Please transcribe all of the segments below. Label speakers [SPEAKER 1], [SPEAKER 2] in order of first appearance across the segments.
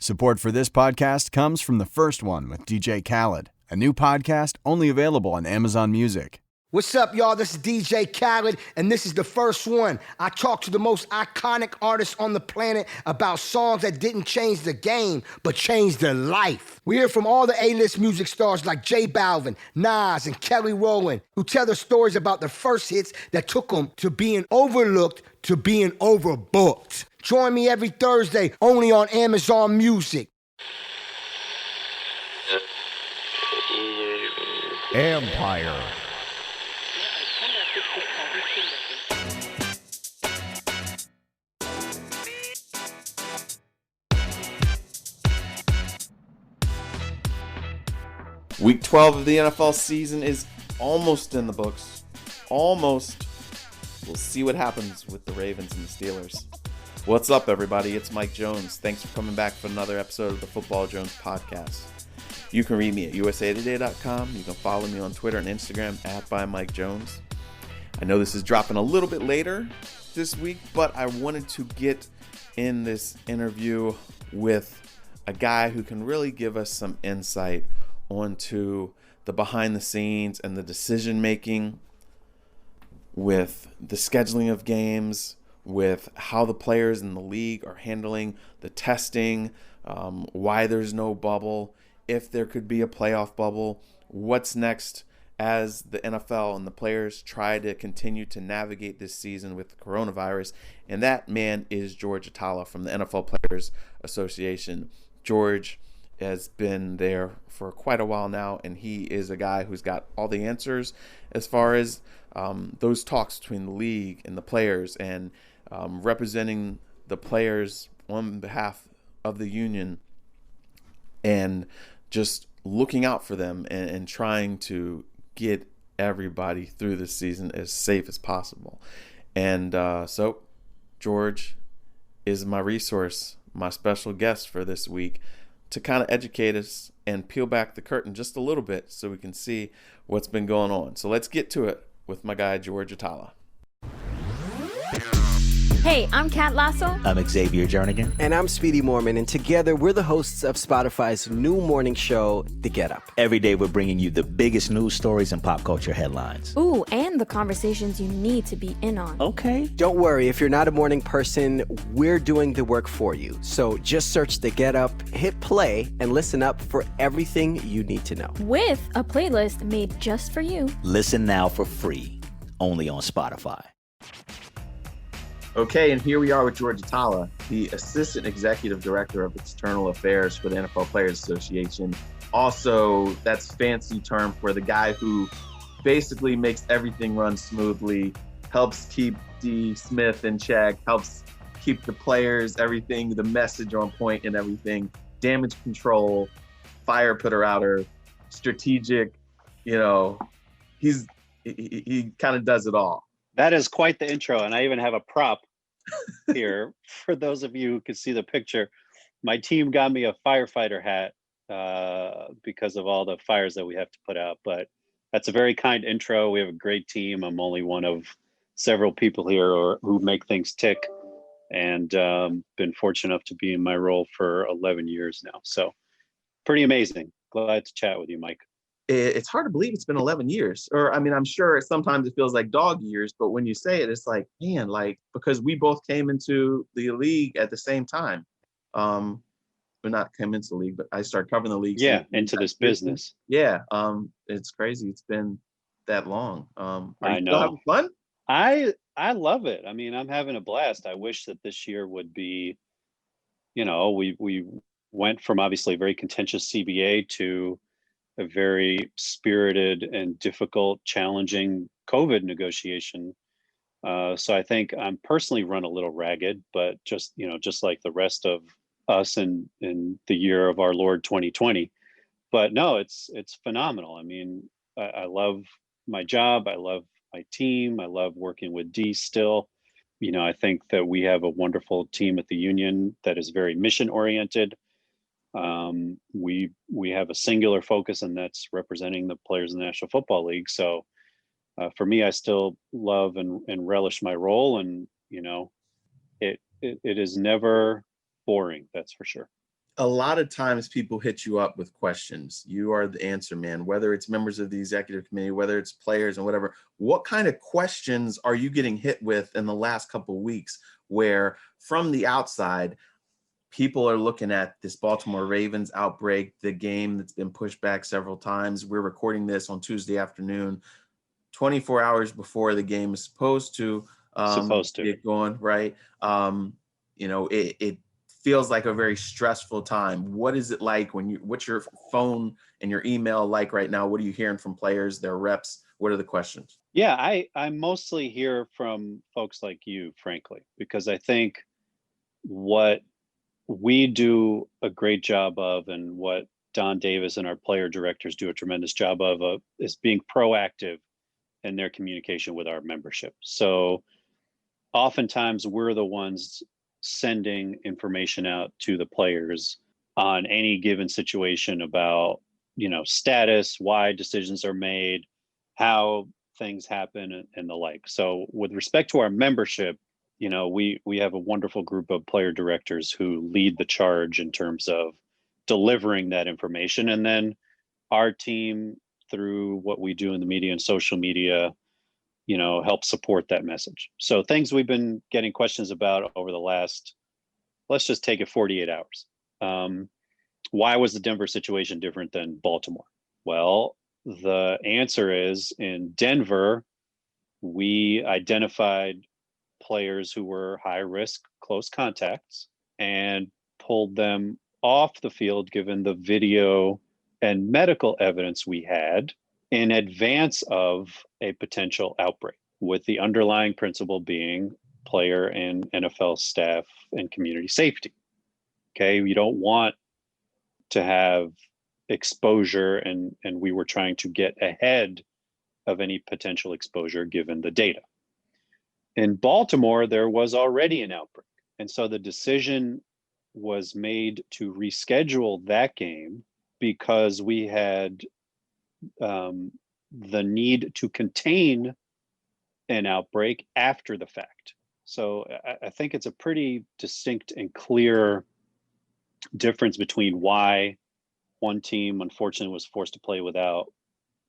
[SPEAKER 1] Support for this podcast comes from the first one with DJ Khaled, a new podcast only available on Amazon Music.
[SPEAKER 2] What's up, y'all? This is DJ Khaled, and this is the first one. I talk to the most iconic artists on the planet about songs that didn't change the game, but changed their life. We hear from all the A-list music stars like J Balvin, Nas, and Kelly Rowland, who tell their stories about the first hits that took them to being overlooked to being overbooked. Join me every Thursday, only on Amazon Music.
[SPEAKER 3] Empire.
[SPEAKER 4] Week 12 of the NFL season is almost in the books. Almost. We'll see what happens with the Ravens and the Steelers. What's up, everybody? It's Mike Jones. Thanks for coming back for another episode of the Football Jones podcast. You can read me at usatoday.com. You can follow me on Twitter and Instagram at @ByMikeJones. I know this is dropping a little bit later this week, but I wanted to get in this interview with a guy who can really give us some insight onto the behind the scenes and the decision making with the scheduling of games, with how the players in the league are handling the testing, why there's no bubble, if there could be a playoff bubble, what's next as the NFL and the players try to continue to navigate this season with coronavirus. And that man is George Atallah from the NFL Players Association. George has been there for quite a while now, and he is a guy who's got all the answers as far as those talks between the league and the players, and representing the players on behalf of the union, and just looking out for them and trying to get everybody through this season as safe as possible. And so George is my resource, my special guest for this week, to kind of educate us and peel back the curtain just a little bit so we can see what's been going on. So let's get to it with my guy, George Atallah.
[SPEAKER 5] Hey, I'm Kat Lasso.
[SPEAKER 6] I'm Xavier Jernigan.
[SPEAKER 7] And I'm Speedy Mormon, and together we're the hosts of Spotify's new morning show, The Get Up.
[SPEAKER 6] Every day we're bringing you the biggest news stories and pop culture headlines.
[SPEAKER 5] Ooh, and the conversations you need to be in on.
[SPEAKER 6] Okay.
[SPEAKER 7] Don't worry, if you're not a morning person, we're doing the work for you. So just search The Get Up, hit play, and listen up for everything you need to know.
[SPEAKER 5] With a playlist made just for you.
[SPEAKER 6] Listen now for free, only on Spotify.
[SPEAKER 4] Okay, and here we are with George Atallah, the Assistant Executive Director of External Affairs for the NFL Players Association. Also, that's fancy term for the guy who basically makes everything run smoothly, helps keep D. Smith in check, helps keep the players, everything, the message on point and everything, damage control, fire putter outer, strategic, he kind of does it all.
[SPEAKER 8] That is quite the intro, and I even have a prop here for those of you who can see the picture. My team got me a firefighter hat because of all the fires that we have to put out, but that's a very kind intro. We have a great team. I'm only one of several people here who make things tick, and been fortunate enough to be in my role for 11 years now. So pretty amazing. Glad to chat with you, Mike.
[SPEAKER 4] It's hard to believe it's been 11 years. Or, I mean, I'm sure sometimes it feels like dog years, but when you say it, it's like, man, because we both came into the league at the same time. We're not came into the league, but I started covering the league.
[SPEAKER 8] Yeah, into this business.
[SPEAKER 4] Yeah, it's crazy. It's been that long.
[SPEAKER 8] I know.
[SPEAKER 4] Still having fun?
[SPEAKER 8] I love it. I mean, I'm having a blast. I wish that this year would be, we went from obviously a very contentious CBA to a very spirited and difficult, challenging COVID negotiation. So I think I'm personally run a little ragged, but just like the rest of us in the year of our Lord 2020. But no, it's phenomenal. I mean, I love my job. I love my team. I love working with D still. I think that we have a wonderful team at the union that is very mission oriented. We have a singular focus, and that's representing the players in the National Football League. So for me, I still love and relish my role, and it is never boring. That's for sure.
[SPEAKER 4] a lot of times people hit you up with questions. You are the answer man, whether it's members of the executive committee, whether it's players and whatever. What kind of questions are you getting hit with in the last couple of weeks where from the outside, people are looking at this Baltimore Ravens outbreak, the game that's been pushed back several times. We're recording this on Tuesday afternoon, 24 hours before the game is supposed to get going, right? It feels like a very stressful time. What is it like what's your phone and your email like right now? What are you hearing from players, their reps? What are the questions?
[SPEAKER 8] Yeah, I mostly hear from folks like you, frankly, because I think what we do a great job of, and what Don Davis and our player directors do a tremendous job of is being proactive in their communication with our membership. So oftentimes we're the ones sending information out to the players on any given situation about, status, why decisions are made, how things happen, and the like. So with respect to our membership, we have a wonderful group of player directors who lead the charge in terms of delivering that information. And then our team, through what we do in the media and social media, help support that message. So things we've been getting questions about over the last, let's just take it 48 hours. Why was the Denver situation different than Baltimore? Well, the answer is in Denver, we identified players who were high risk close contacts and pulled them off the field given the video and medical evidence we had in advance of a potential outbreak, with the underlying principle being player and NFL staff and community safety. Okay, you don't want to have exposure, and we were trying to get ahead of any potential exposure given the data. In Baltimore, there was already an outbreak. And so the decision was made to reschedule that game because we had the need to contain an outbreak after the fact. So I think it's a pretty distinct and clear difference between why one team, unfortunately, was forced to play without,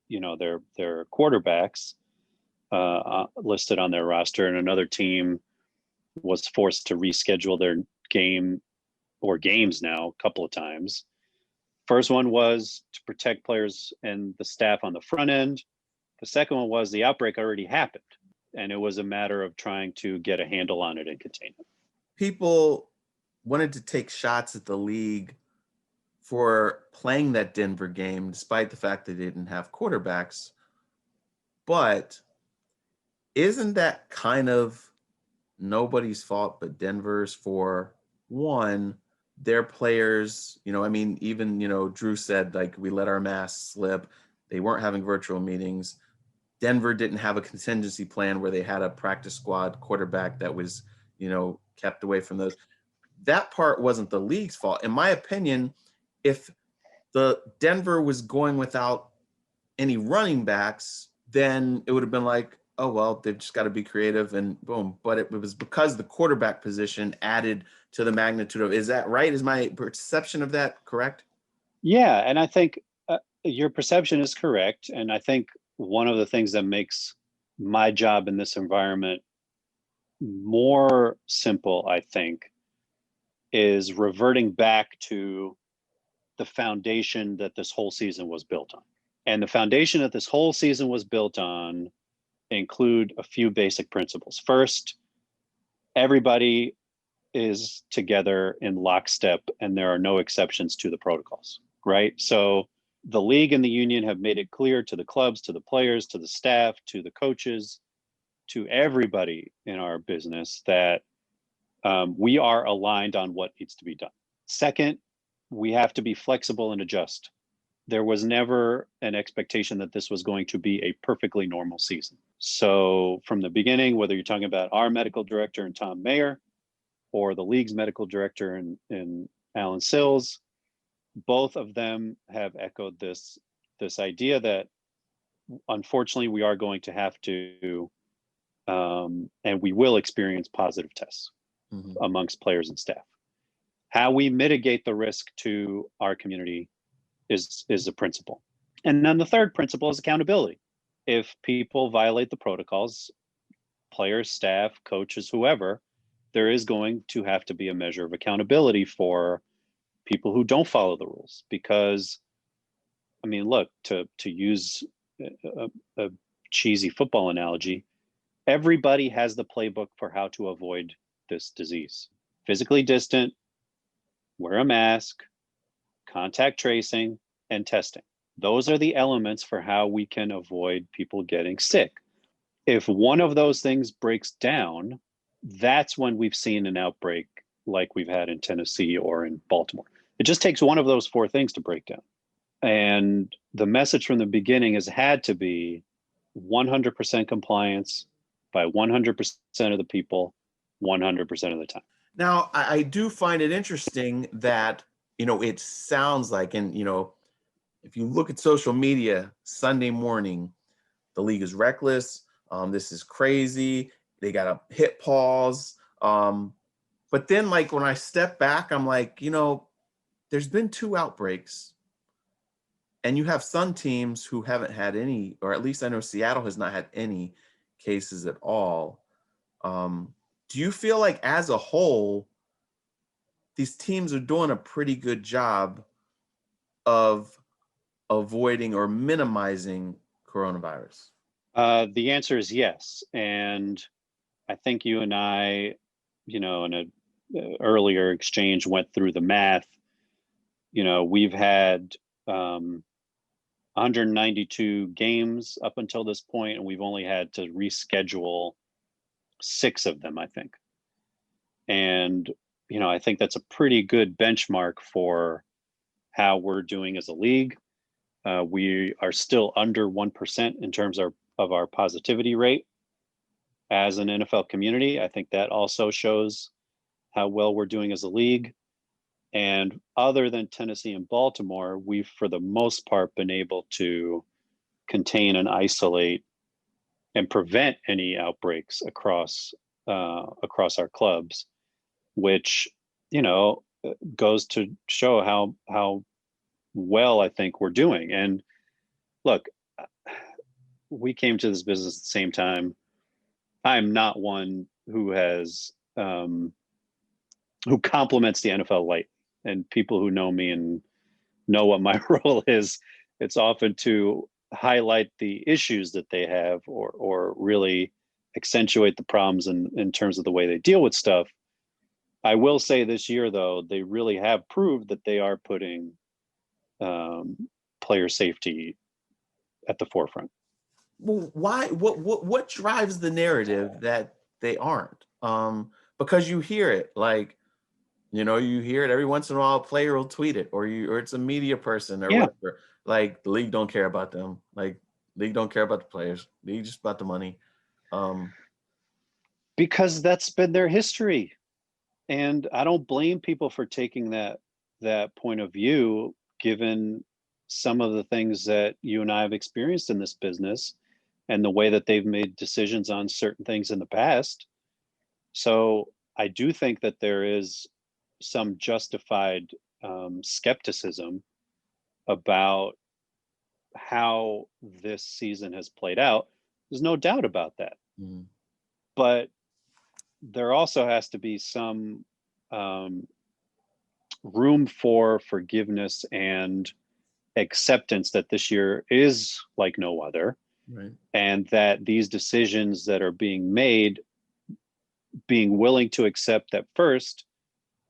[SPEAKER 8] their quarterbacks listed on their roster, and another team was forced to reschedule their game or games now a couple of times. First one was to protect players and the staff on the front end. The second one was the outbreak already happened, and it was a matter of trying to get a handle on it and contain it.
[SPEAKER 4] People wanted to take shots at the league for playing that Denver game, despite the fact that they didn't have quarterbacks. But isn't that kind of nobody's fault but Denver's? For one, their players, even, Drew said, like, we let our masks slip. They weren't having virtual meetings. Denver didn't have a contingency plan where they had a practice squad quarterback that was, kept away from those. That part wasn't the league's fault. In my opinion, if the Denver was going without any running backs, then it would have been like, oh, well, they've just got to be creative and boom. But it was because the quarterback position added to the magnitude of, is that right? Is my perception of that correct?
[SPEAKER 8] Yeah, and I think your perception is correct. And I think one of the things that makes my job in this environment more simple, I think, is reverting back to the foundation that this whole season was built on. And the foundation that this whole season was built on include a few basic principles. First, everybody is together in lockstep and there are no exceptions to the protocols, right? So the league and the union have made it clear to the clubs, to the players, to the staff, to the coaches, to everybody in our business that we are aligned on what needs to be done. Second, we have to be flexible and adjust. There was never an expectation that this was going to be a perfectly normal season. So from the beginning, whether you're talking about our medical director and Tom Mayer or the league's medical director and Alan Sills, both of them have echoed this idea that unfortunately we are going to have to, and we will experience positive tests amongst players and staff. How we mitigate the risk to our community is a principle. And then the third principle is accountability. If people violate the protocols, players, staff, coaches, whoever, there is going to have to be a measure of accountability for people who don't follow the rules. Because, I mean, look, to use a cheesy football analogy, everybody has the playbook for how to avoid this disease. Physically distant, wear a mask, contact tracing, and testing. Those are the elements for how we can avoid people getting sick. If one of those things breaks down, that's when we've seen an outbreak like we've had in Tennessee or in Baltimore. It just takes one of those four things to break down. And the message from the beginning has had to be 100% compliance by 100% of the people, 100% of the time.
[SPEAKER 4] Now, I do find it interesting that, it sounds like, and, if you look at social media Sunday morning, the league is reckless. This is crazy. They got to hit pause. But then, like, when I step back, I'm like, there's been 2 outbreaks. And you have some teams who haven't had any, or at least I know Seattle has not had any cases at all. Do you feel like as a whole, these teams are doing a pretty good job of avoiding or minimizing coronavirus?
[SPEAKER 8] The answer is yes. And I think you and I, in an earlier exchange went through the math. We've had 192 games up until this point, and we've only had to reschedule 6 of them, I think. And, I think that's a pretty good benchmark for how we're doing as a league. We are still under 1% in terms of our positivity rate as an NFL community. I think that also shows how well we're doing as a league. And other than Tennessee and Baltimore, we've, for the most part, been able to contain and isolate and prevent any outbreaks across our clubs, which, goes to show how well I think we're doing. And look, we came to this business at the same time. I'm not one who has who compliments the NFL lightly. And people who know me and know what my role is, it's often to highlight the issues that they have or really accentuate the problems in terms of the way they deal with stuff. I will say this year, though, they really have proved that they are putting player safety at the forefront.
[SPEAKER 4] Well, why? What drives the narrative that they aren't? Because you hear it, like, you hear it every once in a while. A player will tweet it, or it's a media person or whatever. Like, the league don't care about them. Like, league don't care about the players. League just about the money.
[SPEAKER 8] Because that's been their history, and I don't blame people for taking that point of view, given some of the things that you and I have experienced in this business and the way that they've made decisions on certain things in the past. So I do think that there is some justified skepticism about how this season has played out. There's no doubt about that.
[SPEAKER 4] Mm-hmm.
[SPEAKER 8] But there also has to be some room for forgiveness and acceptance that this year is like no other.
[SPEAKER 4] Right.
[SPEAKER 8] And that these decisions that are being made, being willing to accept that first,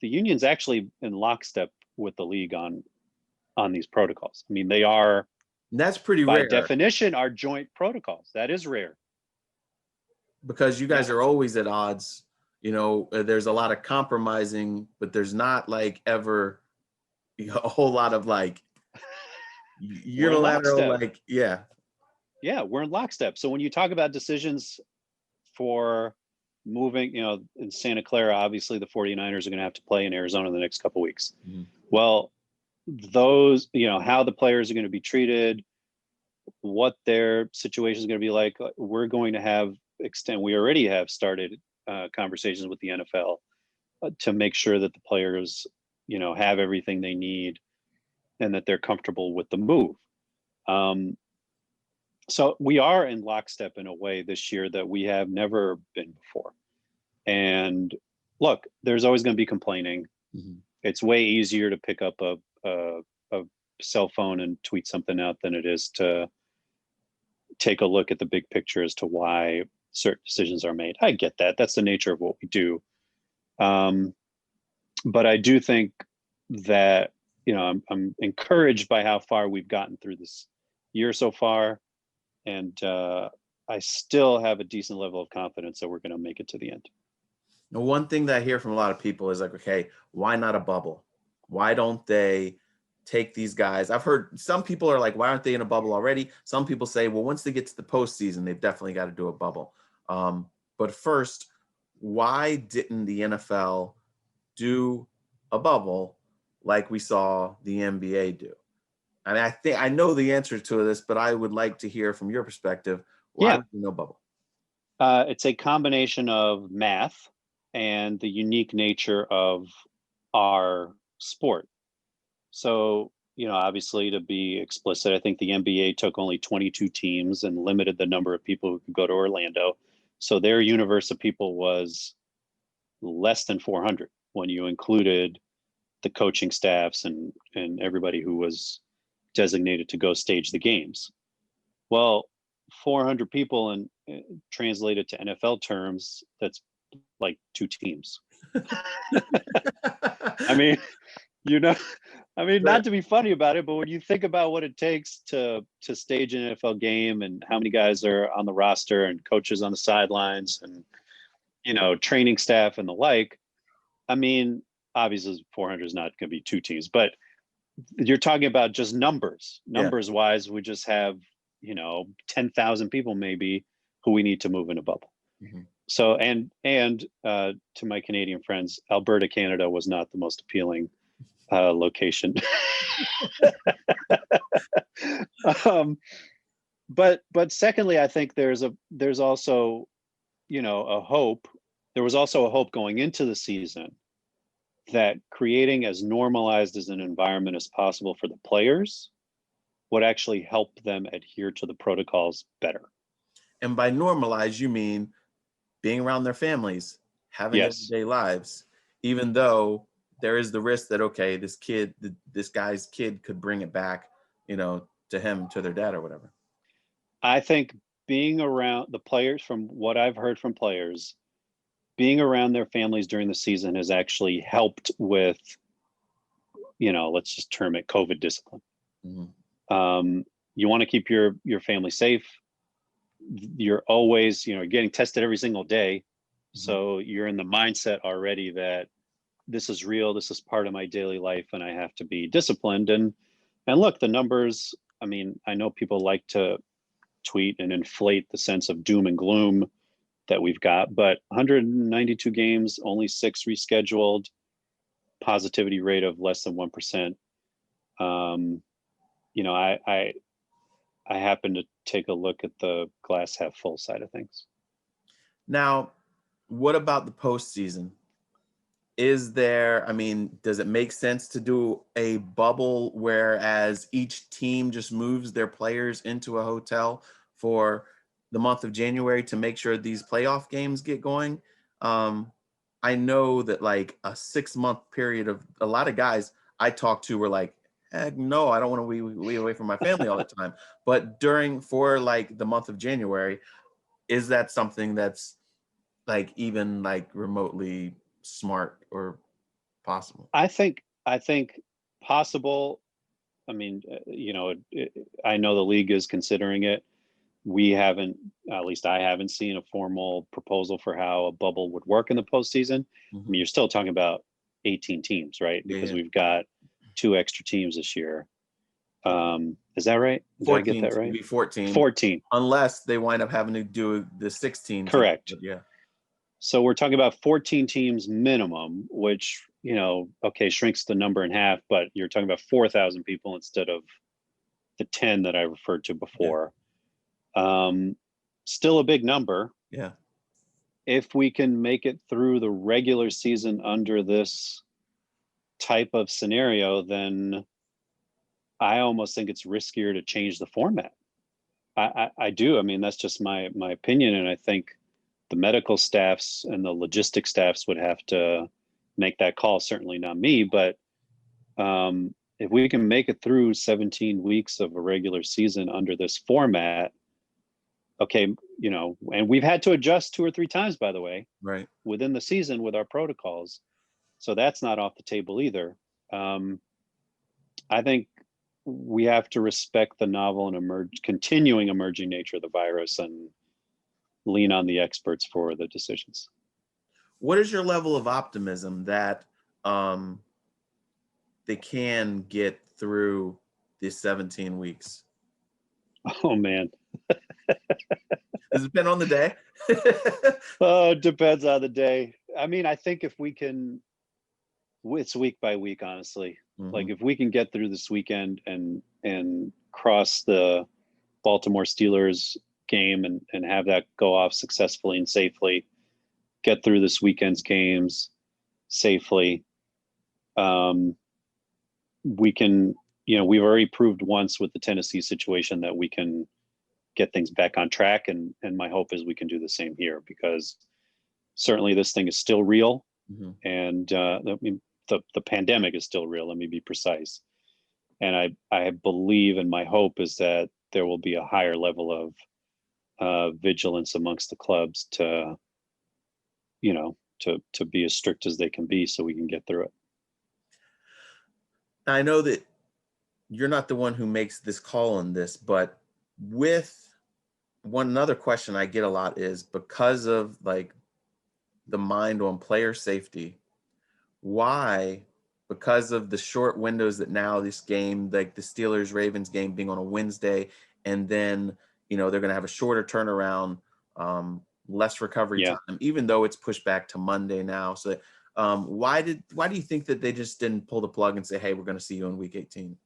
[SPEAKER 8] the union's actually in lockstep with the league on these protocols. I mean, they are,
[SPEAKER 4] that's pretty
[SPEAKER 8] by
[SPEAKER 4] rare.
[SPEAKER 8] definition, are joint protocols. That is rare.
[SPEAKER 4] Because you guys are always at odds. There's a lot of compromising, but there's not like ever a whole lot of like unilateral, like, yeah,
[SPEAKER 8] we're in lockstep. So when you talk about decisions for moving, in Santa Clara, obviously the 49ers are going to have to play in Arizona the next couple of weeks.
[SPEAKER 4] Mm-hmm.
[SPEAKER 8] Well, those, how the players are going to be treated, what their situation is going to be like, we're going to have we already have started conversations with the NFL to make sure that the players have everything they need and that they're comfortable with the move. So we are in lockstep in a way this year that we have never been before. And look, there's always going to be complaining.
[SPEAKER 4] Mhm.
[SPEAKER 8] It's way easier to pick up a cell phone and tweet something out than it is to take a look at the big picture as to why certain decisions are made. I get that. That's the nature of what we do. But I do think that, I'm encouraged by how far we've gotten through this year so far. And I still have a decent level of confidence that we're going to make it to the end.
[SPEAKER 4] Now, one thing that I hear from a lot of people is like, okay, why not a bubble? Why don't they take these guys? I've heard some people are like, why aren't they in a bubble already? Some people say, well, once they get to the postseason, they've definitely got to do a bubble. But first, why didn't the NFL do a bubble like we saw the NBA do? And I think I know the answer to this, but I would like to hear from your perspective. Why no bubble?
[SPEAKER 8] It's a combination of math and the unique nature of our sport. So, obviously, to be explicit, I think the NBA took only 22 teams and limited the number of people who could go to Orlando. So their universe of people was less than 400 when you included the coaching staffs and everybody who was designated to go stage the games. Well, 400 people and translated to NFL terms, that's like 2 teams. I mean, not to be funny about it, but when you think about what it takes to stage an NFL game and how many guys are on the roster and coaches on the sidelines and, training staff and the like, I mean, obviously 400 is not going to be 2 teams, but you're talking about just numbers wise, we just have, 10,000 people maybe who we need to move in a bubble.
[SPEAKER 4] Mm-hmm.
[SPEAKER 8] So, and to my Canadian friends, Alberta, Canada was not the most appealing location. But secondly, I think there's also, a hope. There was also a hope going into the season that creating as normalized as an environment as possible for the players would actually help them adhere to the protocols better.
[SPEAKER 4] And by normalize, you mean being around their families, having everyday lives, even though there is the risk that, okay, this guy's kid could bring it back, to him, to their dad or whatever.
[SPEAKER 8] I think being around the players, from what I've heard from players, being around their families during the season has actually helped with, let's just term it COVID discipline.
[SPEAKER 4] Mm-hmm.
[SPEAKER 8] You want to keep your family safe. You're always, getting tested every single day. Mm-hmm. So you're in the mindset already that this is real. This is part of my daily life and I have to be disciplined. And look, the numbers, I mean, I know people like to tweet and inflate the sense of doom and gloom that we've got, but 192 games, only 6 rescheduled, positivity rate of less than 1%. I happen to take a look at the glass half full side of things.
[SPEAKER 4] Now, what about the postseason? Does it make sense to do a bubble whereas each team just moves their players into a hotel for the month of January to make sure these playoff games get going? I know that like a 6-month period of a lot of guys I talked to were like, heck no, I don't want to be away from my family all the time. But for like the month of January, is that something that's like even like remotely smart or possible?
[SPEAKER 8] I think possible. I mean, I know the league is considering it. We haven't, at least I haven't seen a formal proposal for how a bubble would work in the postseason.
[SPEAKER 4] Mm-hmm.
[SPEAKER 8] I mean, you're still talking about 18 teams, right? Because we've got 2 extra teams this year. Is that right? Did
[SPEAKER 4] 14,
[SPEAKER 8] I get that right?
[SPEAKER 4] Be 14.
[SPEAKER 8] 14.
[SPEAKER 4] Unless they wind up having to do the 16.
[SPEAKER 8] Correct.
[SPEAKER 4] Yeah.
[SPEAKER 8] So we're talking about 14 teams minimum, which, shrinks the number in half, but you're talking about 4,000 people instead of the 10 that I referred to before. Yeah. Still a big number.
[SPEAKER 4] Yeah.
[SPEAKER 8] If we can make it through the regular season under this type of scenario, then I almost think it's riskier to change the format. I do. I mean, that's just my opinion, and I think the medical staffs and the logistic staffs would have to make that call. Certainly not me, but if we can make it through 17 weeks of a regular season under this format, okay, you know, and we've had to adjust 2 or 3 times, by the way,
[SPEAKER 4] Right.
[SPEAKER 8] within the season with our protocols. So that's not off the table either. I think we have to respect the novel and continuing emerging nature of the virus and lean on the experts for the decisions.
[SPEAKER 4] What is your level of optimism that they can get through these 17 weeks?
[SPEAKER 8] Oh man.
[SPEAKER 4] Does it depend on the day?
[SPEAKER 8] Oh, it depends on the day. I mean, I think if we can, it's week by week, honestly. Like if we can get through this weekend and cross the Baltimore Steelers game and have that go off successfully and safely, get through this weekend's games safely, we can, you know, we've already proved once with the Tennessee situation that we can get things back on track. And my hope is we can do the same here, because certainly this thing is still real. And I mean, the pandemic is still real. Let me be precise. And I believe, and my hope is that there will be a higher level of vigilance amongst the clubs to, you know, to be as strict as they can be so we can get through it.
[SPEAKER 4] I know that you're not the one who makes this call on this, but with another question I get a lot is, because of like the mind on player safety, why, because of the short windows that now this game, like the Steelers Ravens game being on a Wednesday, and then, you know, they're going to have a shorter turnaround, less recovery time, even though it's pushed back to Monday now. So why do you think that they just didn't pull the plug and say, hey, we're going to see you in week 18?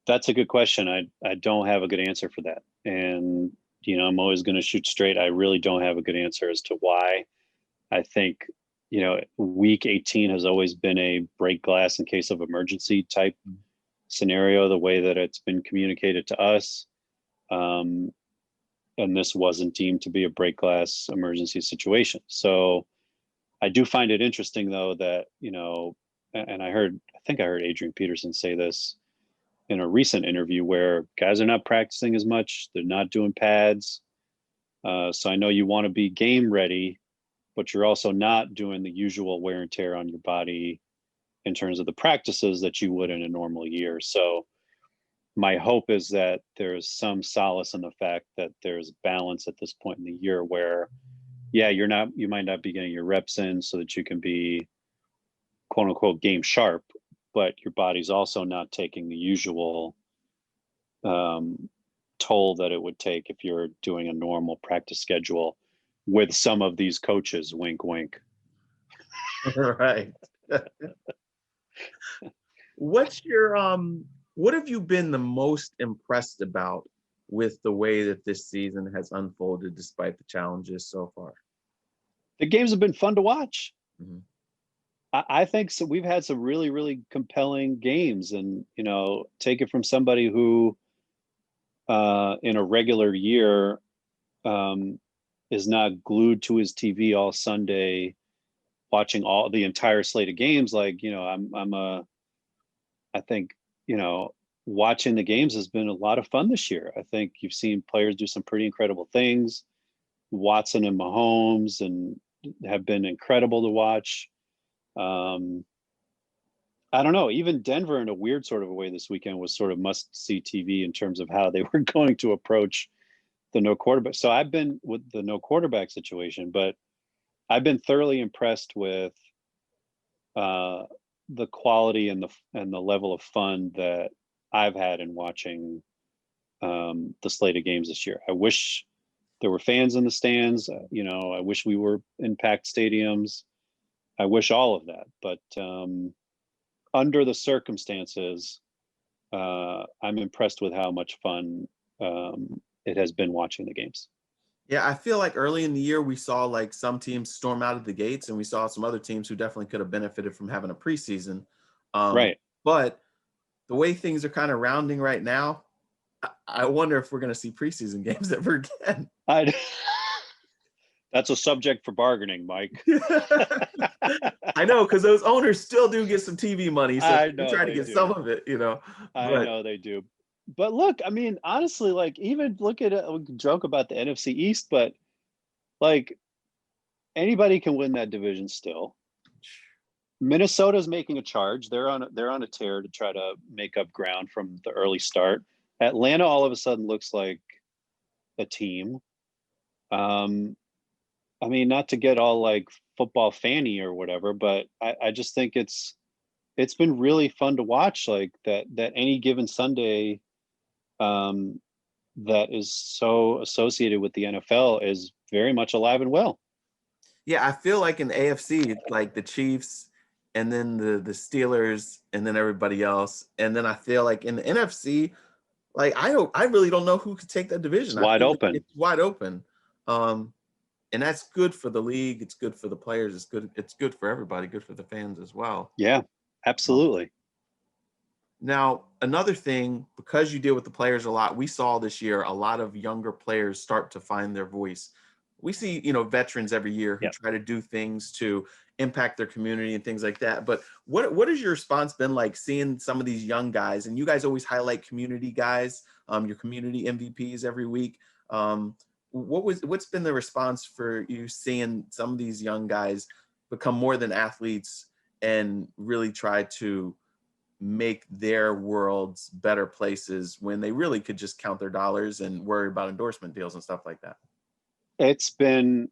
[SPEAKER 8] That's a good question. I don't have a good answer for that. And, you know, I'm always going to shoot straight. I really don't have a good answer as to why. I think, you know, week 18 has always been a break glass in case of emergency type scenario, the way that it's been communicated to us. And this wasn't deemed to be a break glass emergency situation. So I do find it interesting, though, that, you know, and I think I heard Adrian Peterson say this in a recent interview, where guys are not practicing as much. They're not doing pads. So I know you want to be game ready, but you're also not doing the usual wear and tear on your body in terms of the practices that you would in a normal year. So my hope is that there's some solace in the fact that there's balance at this point in the year where, yeah, you might not be getting your reps in so that you can be quote unquote game sharp, but your body's also not taking the usual toll that it would take if you're doing a normal practice schedule with some of these coaches, wink, wink.
[SPEAKER 4] Right. What's your, what have you been the most impressed about with the way that this season has unfolded despite the challenges so far?
[SPEAKER 8] The games have been fun to watch. I think so. We've had some really, really compelling games, and, you know, take it from somebody who in a regular year is not glued to his TV all Sunday watching all the entire slate of games. Like, you know, I think, you know, watching the games has been a lot of fun this year. I think you've seen players do some pretty incredible things. Watson and Mahomes and have been incredible to watch. I don't know, even Denver in a weird sort of a way this weekend was sort of must-see TV in terms of how they were going to approach the no quarterback. So I've been with the no quarterback situation, but I've been thoroughly impressed with the quality and the level of fun that I've had in watching the slate of games this year. I wish there were fans in the stands. You know, I wish we were in packed stadiums. I wish all of that, but under the circumstances, I'm impressed with how much fun it has been watching the games.
[SPEAKER 4] Yeah, I feel like early in the year, we saw like some teams storm out of the gates, and we saw some other teams who definitely could have benefited from having a preseason.
[SPEAKER 8] Right.
[SPEAKER 4] But the way things are kind of rounding right now, I wonder if we're going to see preseason games ever again.
[SPEAKER 8] That's a subject for bargaining, Mike.
[SPEAKER 4] I know, because those owners still do get some TV money, so
[SPEAKER 8] I
[SPEAKER 4] they
[SPEAKER 8] know
[SPEAKER 4] try to
[SPEAKER 8] they
[SPEAKER 4] get
[SPEAKER 8] do.
[SPEAKER 4] some of it, you know.
[SPEAKER 8] I know they do. But look, I mean, honestly, like, even look at it, we can joke about the NFC East, but like, anybody can win that division still. Minnesota's making a charge. They're on a tear to try to make up ground from the early start. Atlanta all of a sudden looks like a team. I mean, not to get all like football fanny or whatever, but I just think it's been really fun to watch, like that any given Sunday that is so associated with the NFL is very much alive and well.
[SPEAKER 4] Yeah, I feel like in the AFC, it's like the Chiefs and then the Steelers and then everybody else. And then I feel like in the NFC, like I really don't know who could take that division.
[SPEAKER 8] It's wide open.
[SPEAKER 4] It's wide open. And that's good for the league. It's good for the players. It's good for everybody, good for the fans as well.
[SPEAKER 8] Yeah, absolutely.
[SPEAKER 4] Now, another thing, because you deal with the players a lot, we saw this year a lot of younger players start to find their voice. We see, veterans every year who try to do things to impact their community and things like that. But what has your response been like seeing some of these young guys? And you guys always highlight community guys, your community MVPs every week. What's been the response for you seeing some of these young guys become more than athletes and really try to make their worlds better places when they really could just count their dollars and worry about endorsement deals and stuff like that?
[SPEAKER 8] It's been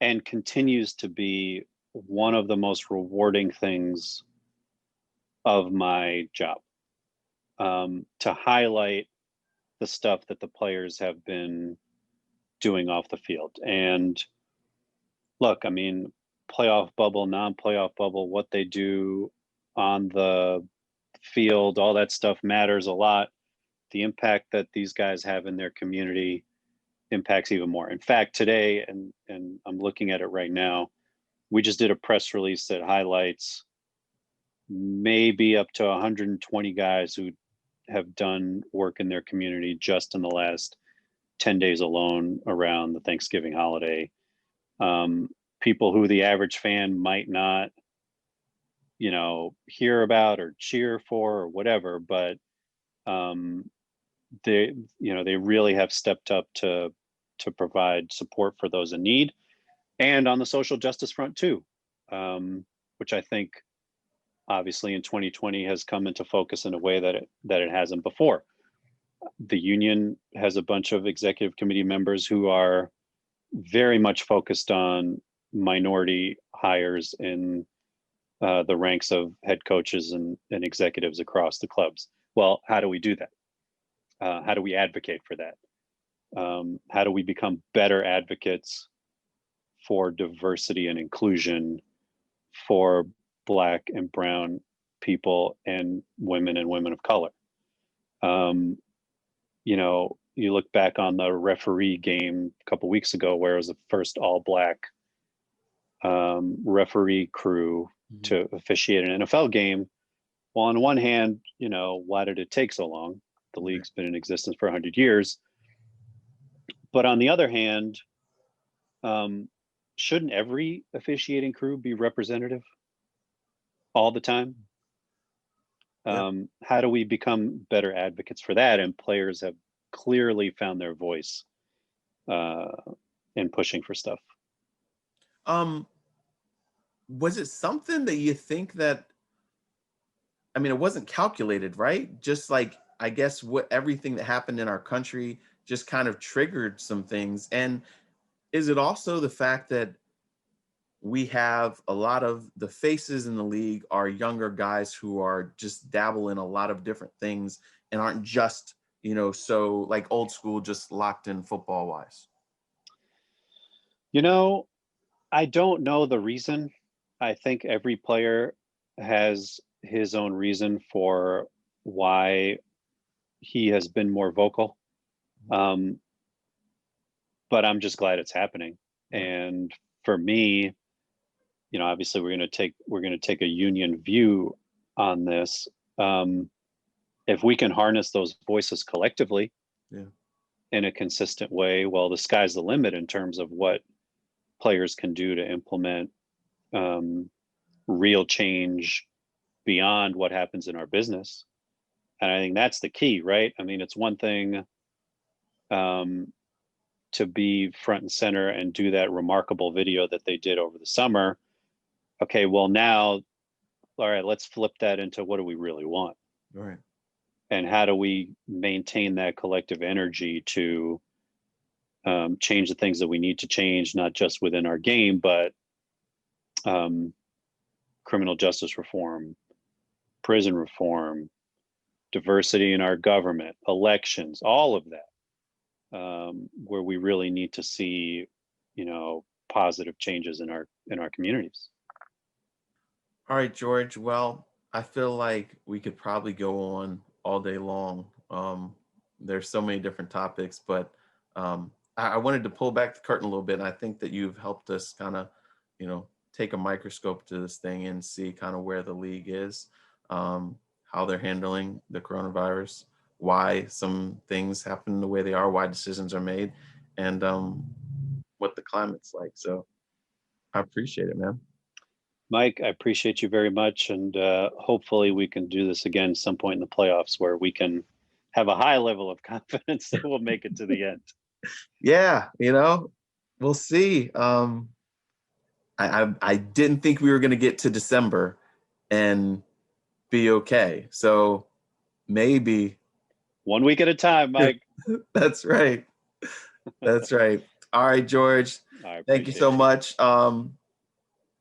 [SPEAKER 8] and continues to be one of the most rewarding things of my job, to highlight the stuff that the players have been doing off the field. And look, I mean, playoff bubble, non-playoff bubble, what they do on the field, all that stuff matters a lot. The impact that these guys have in their community impacts even more. In fact, today, and I'm looking at it right now, we just did a press release that highlights maybe up to 120 guys who have done work in their community just in the last 10 days alone around the Thanksgiving holiday. People who the average fan might not, hear about or cheer for or whatever, but they really have stepped up to provide support for those in need, and on the social justice front too, which I think obviously in 2020 has come into focus in a way that it hasn't before. The union has a bunch of executive committee members who are very much focused on minority hires in the ranks of head coaches and executives across the clubs. Well, how do we do that? How do we advocate for that? How do we become better advocates for diversity and inclusion for Black and brown people and women of color? You look back on the referee game a couple weeks ago where it was the first all Black referee crew to officiate an NFL game. Well, on one hand, why did it take so long? The league's been in existence for 100 years. But on the other hand, shouldn't every officiating crew be representative all the time? How do we become better advocates for that? And players have clearly found their voice in pushing for stuff.
[SPEAKER 4] Was it something that you think that, I mean, it wasn't calculated, right? Just like, I guess everything that happened in our country just kind of triggered some things. And is it also the fact that we have a lot of the faces in the league are younger guys who are just dabble in a lot of different things and aren't just, so like old school, just locked in football wise?
[SPEAKER 8] I don't know the reason. I think every player has his own reason for why he has been more vocal. But I'm just glad it's happening. And for me, obviously we're going to take a union view on this. If we can harness those voices collectively in a consistent way, well, the sky's the limit in terms of what players can do to implement real change beyond what happens in our business. And I think that's the key, right? I mean, it's one thing to be front and center and do that remarkable video that they did over the summer. Okay, well now, all right, let's flip that into what do we really want?
[SPEAKER 4] Right.
[SPEAKER 8] And how do we maintain that collective energy to change the things that we need to change, not just within our game, but criminal justice reform, prison reform, diversity in our government, elections, all of that, where we really need to see, positive changes in our communities.
[SPEAKER 3] All right, George. Well, I feel like we could probably go on all day long. There's so many different topics, but I wanted to pull back the curtain a little bit. And I think that you've helped us kind of, take a microscope to this thing and see kind of where the league is, how they're handling the coronavirus, why some things happen the way they are, why decisions are made, and what the climate's like. So I appreciate it, man.
[SPEAKER 8] Mike, I appreciate you very much. And hopefully we can do this again some point in the playoffs where we can have a high level of confidence that we'll make it to the end.
[SPEAKER 3] Yeah, we'll see. I didn't think we were going to get to December and be okay. So maybe
[SPEAKER 8] 1 week at a time, Mike.
[SPEAKER 3] That's right. That's right. All right, George. Thank you so much.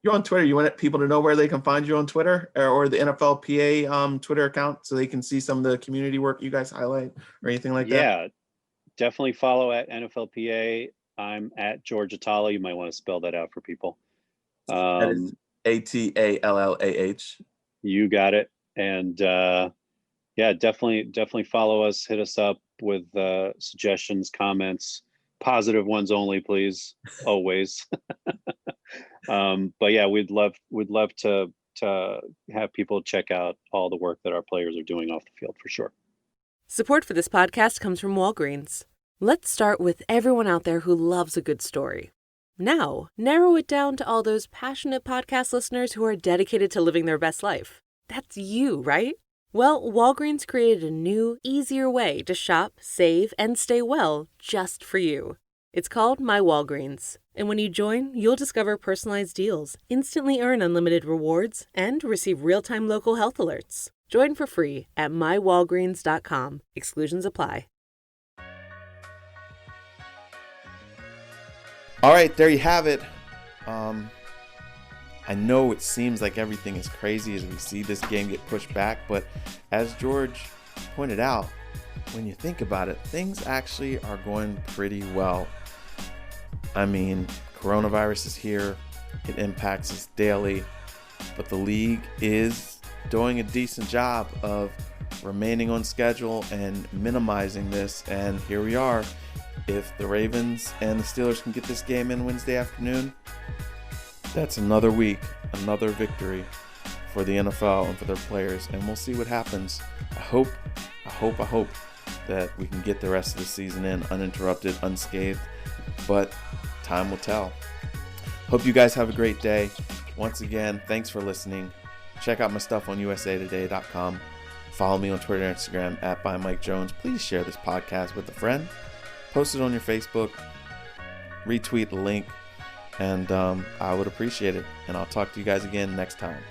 [SPEAKER 3] You're on Twitter. You want people to know where they can find you on Twitter or the NFLPA Twitter account so they can see some of the community work you guys highlight or anything like that?
[SPEAKER 8] Yeah, definitely follow at NFLPA. I'm at George Atallah. You might want to spell that out for people.
[SPEAKER 3] That is Atallah.
[SPEAKER 8] You got it. And definitely follow us. Hit us up with suggestions, comments, positive ones only, please. Always. But yeah, we'd love to have people check out all the work that our players are doing off the field for sure.
[SPEAKER 9] Support for this podcast comes from Walgreens. Let's start with everyone out there who loves a good story. Now, narrow it down to all those passionate podcast listeners who are dedicated to living their best life. That's you, right? Well, Walgreens created a new, easier way to shop, save, and stay well just for you. It's called My Walgreens. And when you join, you'll discover personalized deals, instantly earn unlimited rewards, and receive real-time local health alerts. Join for free at mywalgreens.com. Exclusions apply.
[SPEAKER 4] All right, there you have it. I know it seems like everything is crazy as we see this game get pushed back, but as George pointed out, when you think about it, things actually are going pretty well. I mean, coronavirus is here. It impacts us daily, but the league is doing a decent job of remaining on schedule and minimizing this, and here we are. If the Ravens and the Steelers can get this game in Wednesday afternoon, that's another week, another victory for the NFL and for their players, and we'll see what happens. I hope that we can get the rest of the season in uninterrupted, unscathed, but time will tell. Hope you guys have a great day. Once again, thanks for listening. Check out my stuff on usatoday.com. Follow me on Twitter and Instagram at @ByMikeJones. Please share this podcast with a friend. Post it on your Facebook. Retweet the link. And I would appreciate it. And I'll talk to you guys again next time.